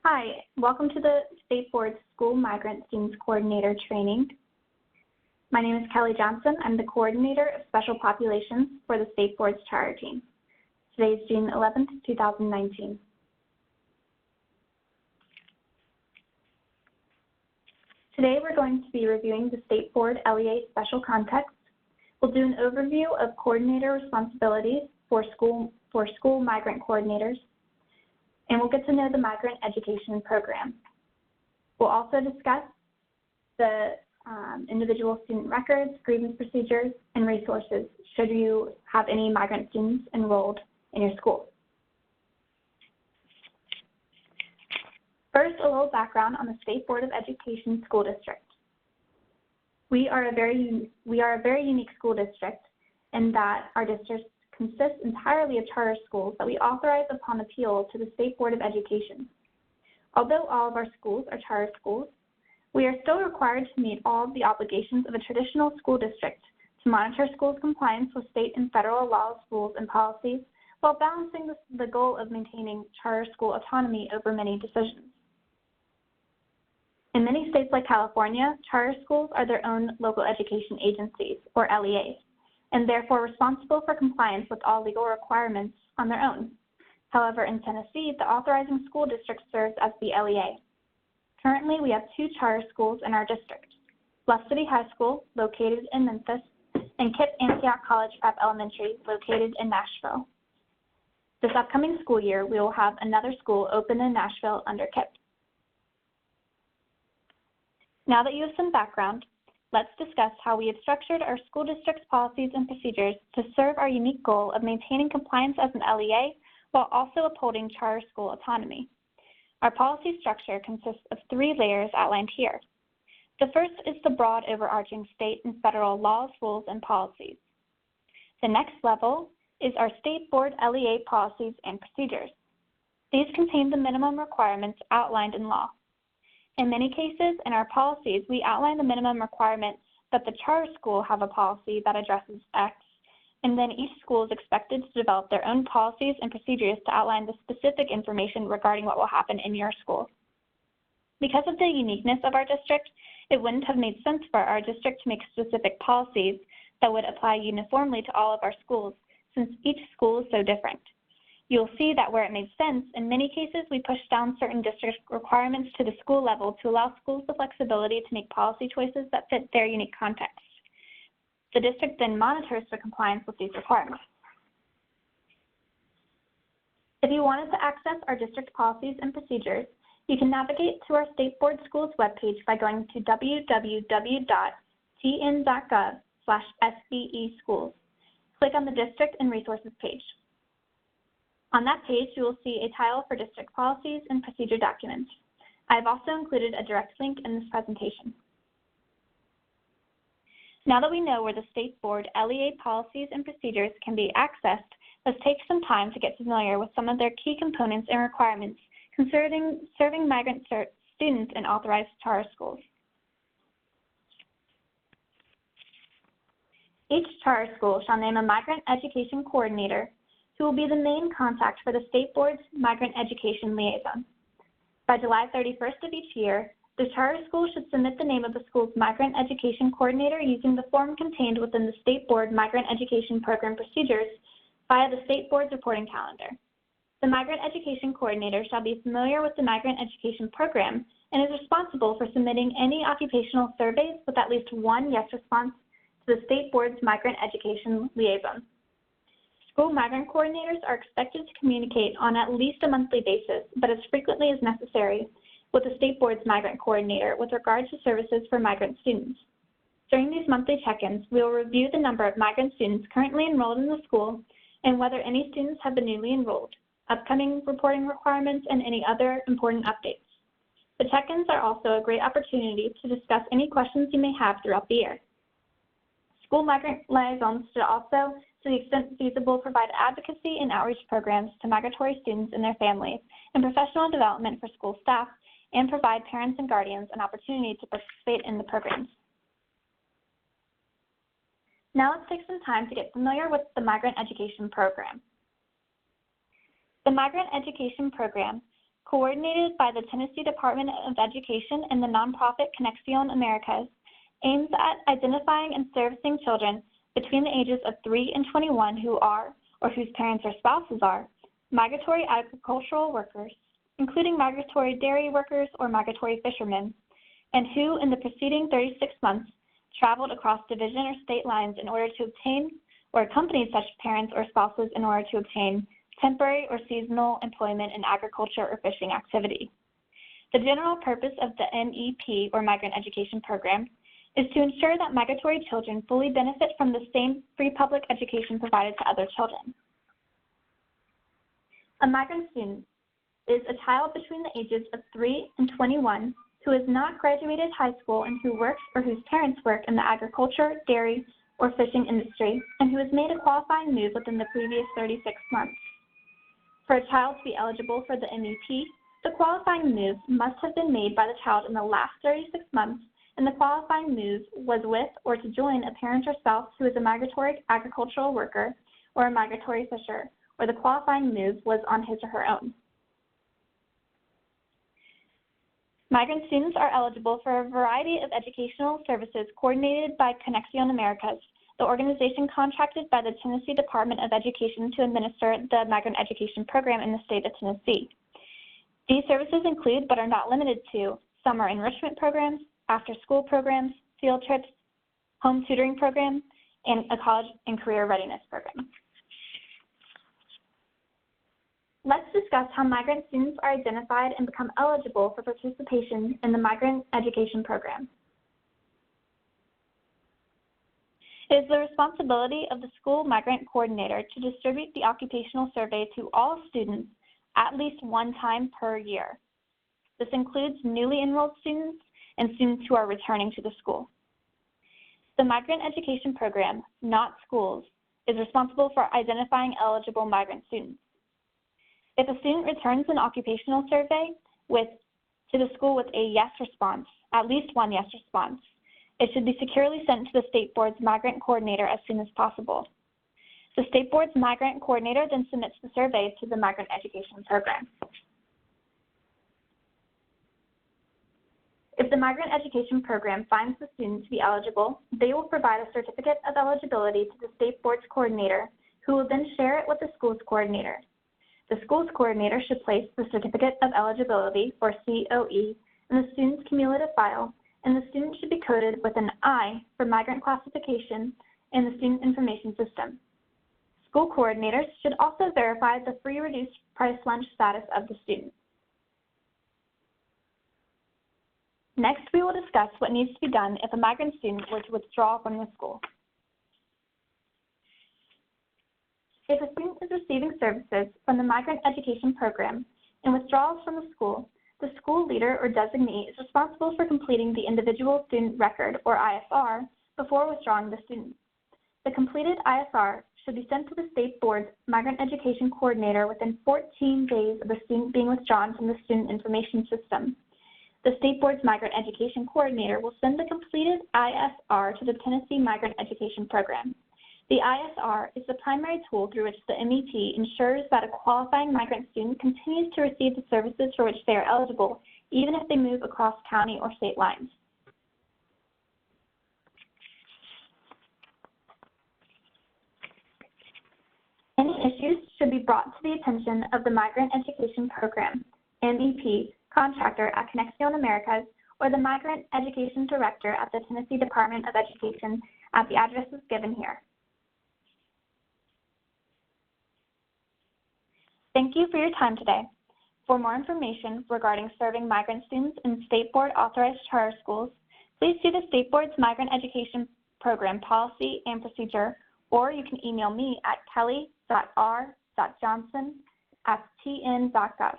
Hi, welcome to the State Board School Migrant Students Coordinator Training. My name is Kelly Johnson. I'm the Coordinator of Special Populations for the State Board's Charter Team. Today is June 11th, 2019. Today we're going to be reviewing the State Board LEA Special Context. We'll do an overview of coordinator responsibilities for school migrant coordinators, and we'll get to know the migrant education program. We'll also discuss the individual student records, grievance procedures, and resources should you have any migrant students enrolled in your school. First, a little background on the State Board of Education School District. We are a very unique school district in that our district consists entirely of charter schools that we authorize upon appeal to the State Board of Education. Although all of our schools are charter schools, we are still required to meet all of the obligations of a traditional school district to monitor schools' compliance with state and federal laws, rules, and policies, while balancing the goal of maintaining charter school autonomy over many decisions. In many states like California, charter schools are their own local education agencies, or LEAs, and therefore responsible for compliance with all legal requirements on their own. However, in Tennessee, the authorizing school district serves as the LEA. Currently, we have two charter schools in our district, Bluff City High School, located in Memphis, and KIPP Antioch College Prep Elementary, located in Nashville. This upcoming school year, we will have another school open in Nashville under KIPP. Now that you have some background, let's discuss how we have structured our school district's policies and procedures to serve our unique goal of maintaining compliance as an LEA while also upholding charter school autonomy. Our policy structure consists of three layers outlined here. The first is the broad overarching state and federal laws, rules, and policies. The next level is our State Board LEA policies and procedures. These contain the minimum requirements outlined in law. In many cases, in our policies, we outline the minimum requirement that the charter school have a policy that addresses X, and then each school is expected to develop their own policies and procedures to outline the specific information regarding what will happen in your school. Because of the uniqueness of our district, it wouldn't have made sense for our district to make specific policies that would apply uniformly to all of our schools, since each school is so different. You'll see that where it made sense, in many cases we pushed down certain district requirements to the school level to allow schools the flexibility to make policy choices that fit their unique context. The district then monitors for compliance with these requirements. If you wanted to access our district policies and procedures, you can navigate to our State Board Schools webpage by going to www.tn.gov/SBE schools. Click on the District and Resources page. On that page, you will see a title for district policies and procedure documents. I have also included a direct link in this presentation. Now that we know where the State Board LEA policies and procedures can be accessed, let's take some time to get familiar with some of their key components and requirements concerning serving migrant students in authorized charter schools. Each charter school shall name a migrant education coordinator who will be the main contact for the State Board's Migrant Education Liaison. By July 31st of each year, the charter school should submit the name of the school's Migrant Education Coordinator using the form contained within the State Board Migrant Education Program Procedures via the State Board's reporting calendar. The Migrant Education Coordinator shall be familiar with the Migrant Education Program and is responsible for submitting any occupational surveys with at least one yes response to the State Board's Migrant Education Liaison. School migrant coordinators are expected to communicate on at least a monthly basis, but as frequently as necessary, with the State Board's migrant coordinator with regard to services for migrant students. During these monthly check-ins, we will review the number of migrant students currently enrolled in the school and whether any students have been newly enrolled, upcoming reporting requirements, and any other important updates. The check-ins are also a great opportunity to discuss any questions you may have throughout the year. School migrant liaisons should also, to the extent feasible, provide advocacy and outreach programs to migratory students and their families and professional development for school staff, and provide parents and guardians an opportunity to participate in the programs. Now let's take some time to get familiar with the Migrant Education Program. The Migrant Education Program coordinated by the Tennessee Department of Education and the nonprofit Conexión Americas, aims at identifying and servicing children between the ages of 3 and 21 who are, or whose parents or spouses are, migratory agricultural workers, including migratory dairy workers or migratory fishermen, and who, in the preceding 36 months, traveled across division or state lines in order to obtain or accompanied such parents or spouses in order to obtain temporary or seasonal employment in agriculture or fishing activity. The general purpose of the MEP, or Migrant Education Program, is to ensure that migratory children fully benefit from the same free public education provided to other children. A migrant student is a child between the ages of 3 and 21 who has not graduated high school and who works or whose parents work in the agriculture, dairy, or fishing industry, and who has made a qualifying move within the previous 36 months. For a child to be eligible for the MEP, the qualifying move must have been made by the child in the last 36 months, and the qualifying move was with or to join a parent or spouse who is a migratory agricultural worker or a migratory fisher, or the qualifying move was on his or her own. Migrant students are eligible for a variety of educational services coordinated by Conexión Americas, the organization contracted by the Tennessee Department of Education to administer the Migrant Education Program in the state of Tennessee. These services include, but are not limited to, summer enrichment programs, after-school programs, field trips, home tutoring programs, and a college and career readiness program. Let's discuss how migrant students are identified and become eligible for participation in the Migrant Education Program. It is the responsibility of the school migrant coordinator to distribute the occupational survey to all students at least one time per year. This includes newly enrolled students and students who are returning to the school. The Migrant Education Program, not schools, is responsible for identifying eligible migrant students. If a student returns an occupational survey to the school with a yes response, at least one yes response, it should be securely sent to the State Board's Migrant Coordinator as soon as possible. The State Board's Migrant Coordinator then submits the survey to the Migrant Education Program. If the Migrant Education Program finds the student to be eligible, they will provide a certificate of eligibility to the State Board's coordinator, who will then share it with the school's coordinator. The school's coordinator should place the Certificate of Eligibility, or COE, in the student's cumulative file, and the student should be coded with an I for migrant classification in the Student Information System. School coordinators should also verify the free reduced price lunch status of the student. Next, we will discuss what needs to be done if a migrant student were to withdraw from the school. If a student is receiving services from the Migrant Education Program and withdraws from the school leader or designee is responsible for completing the Individual Student Record, or ISR, before withdrawing the student. The completed ISR should be sent to the State Board's Migrant Education Coordinator within 14 days of the student being withdrawn from the Student Information System. The State Board's Migrant Education Coordinator will send the completed ISR to the Tennessee Migrant Education Program. The ISR is the primary tool through which the MEP ensures that a qualifying migrant student continues to receive the services for which they are eligible, even if they move across county or state lines. Any issues should be brought to the attention of the Migrant Education Program, MEP, contractor at Conexión Americas, or the Migrant Education Director at the Tennessee Department of Education at the addresses given here. Thank you for your time today. For more information regarding serving migrant students in State Board authorized charter schools, please see the State Board's Migrant Education Program policy and procedure, or you can email me at kelly.r.johnson@tn.gov.